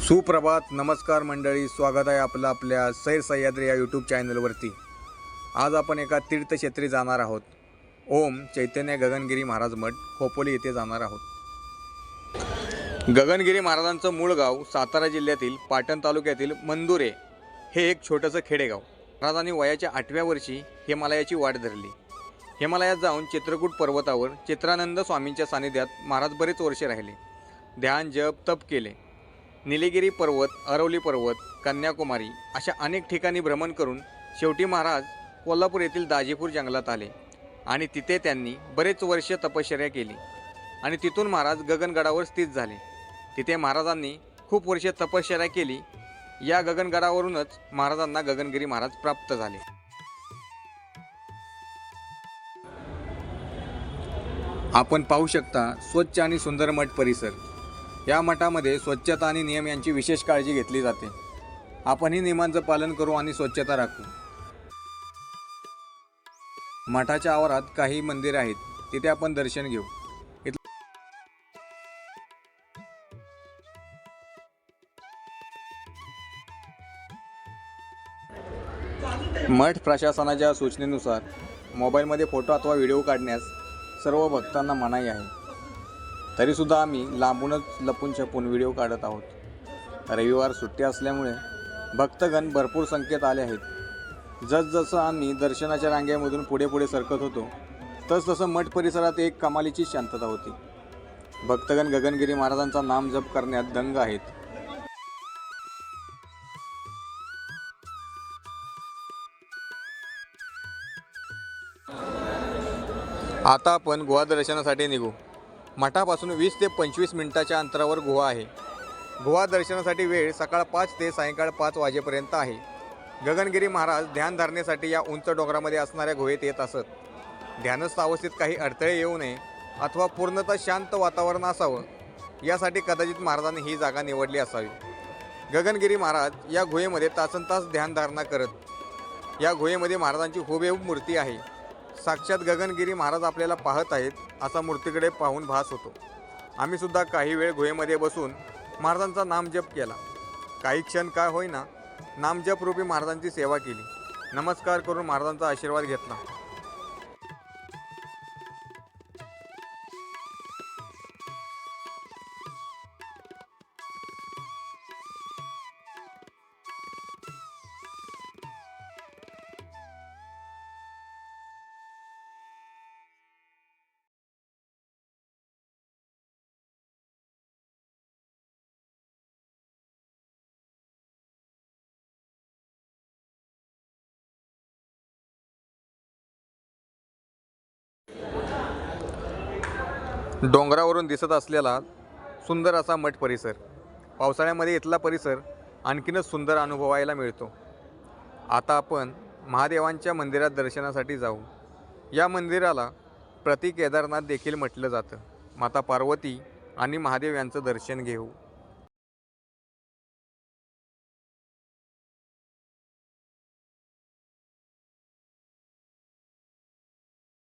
सुप्रभात, नमस्कार मंडळी. स्वागत आहे आपलं आपल्या सैर सह्याद्री या यूट्यूब चॅनलवरती. आज आपण एका तीर्थक्षेत्री जाणार आहोत. ओम चैतन्य गगनगिरी महाराज मठ खोपोली येथे जाणार आहोत. गगनगिरी महाराजांचं मूळ गाव सातारा जिल्ह्यातील पाटण तालुक्यातील मंदुरे हे एक छोटंसं खेडेगाव. महाराजांनी वयाच्या 8व्या वर्षी हिमालयाची वाट धरली. हिमालयात जाऊन चित्रकूट पर्वतावर चित्रानंद स्वामींच्या सानिध्यात महाराज बरेच वर्षे राहिले. ध्यान जप तप केले. निलगिरी पर्वत, अरवली पर्वत, कन्याकुमारी अशा अनेक ठिकाणी भ्रमण करून शेवटी महाराज कोल्हापूर येथील दाजीपूर जंगलात आले आणि तिथे त्यांनी बरेच वर्ष तपश्चर्या केली आणि तिथून महाराज गगनगडावर स्थित झाले. तिथे महाराजांनी खूप वर्षे तपश्चर्या केली. या गगनगडावरूनच महाराजांना गगनगिरी महाराज प्राप्त झाले. आपण पाहू शकता स्वच्छ आणि सुंदर मठ परिसर. या मठामध्ये स्वच्छता आणि नियम यांची विशेष काळजी घेतली जाते. आपणही नियमांचं पालन करू आणि स्वच्छता राखू. मठाच्या आवारात काही मंदिरे आहेत, तिथे आपण दर्शन घेऊ. मठ प्रशासनाच्या सूचनेनुसार मोबाईलमध्ये फोटो अथवा व्हिडिओ काढण्यास सर्व भक्तांना मनाई आहे. तरीसुद्धा आम्ही लांबूनच लपून छपून व्हिडिओ काढत आहोत. रविवार सुट्टी असल्यामुळे भक्तगण भरपूर संख्येत आले आहेत. जसजसं आम्ही दर्शनाच्या रांगेमधून पुढे सरकत होतो तसतसं मठ परिसरात एक कमालीची शांतता होती. भक्तगण गगनगिरी महाराजांचा नाम जप करण्यात दंग आहेत. आता आपण गुहा दर्शनासाठी निघू. मठापासून 20 ते 25 मिनिटाच्या अंतरावर गुहा आहे. गुहा दर्शनासाठी वेळ सकाळ 5 ते सायंकाळ 5 वाजेपर्यंत आहे. गगनगिरी महाराज ध्यान धारणेसाठी या उंच डोंगरामध्ये असणाऱ्या गुहेत येत असत. ध्यानस्थ अवस्थेत काही अडथळे येऊ नये अथवा पूर्णतः शांत वातावरण असावं यासाठी कदाचित महाराजांनी ही जागा निवडली असावी. गगनगिरी महाराज या गुहेमध्ये तासनतास ध्यानधारणा करत. या गुहेमध्ये महाराजांची हुबेहूब मूर्ती आहे. साक्षात गगनगिरी महाराज आपल्याला पाहत आहेत असा मूर्तीकडे पाहून भास होतो. आम्ही सुद्धा काही वेळ गुहेमध्ये बसून महाराजांचा नामजप केला. काही क्षण काय होईना नामजप रूपी महाराजांची सेवा केली. नमस्कार करून महाराजांचा आशीर्वाद घेतला. डोंगरावरून दिसत असलेला सुंदर असा मठ परिसर. पावसाळ्यामध्ये इथला परिसर आणखीनच सुंदर अनुभवायला मिळतो. आता आपण महादेवांच्या मंदिरात दर्शनासाठी जाऊ. या मंदिराला प्रति केदारनाथ देखील म्हटलं जातं. माता पार्वती आणि महादेव यांचं दर्शन घेऊ.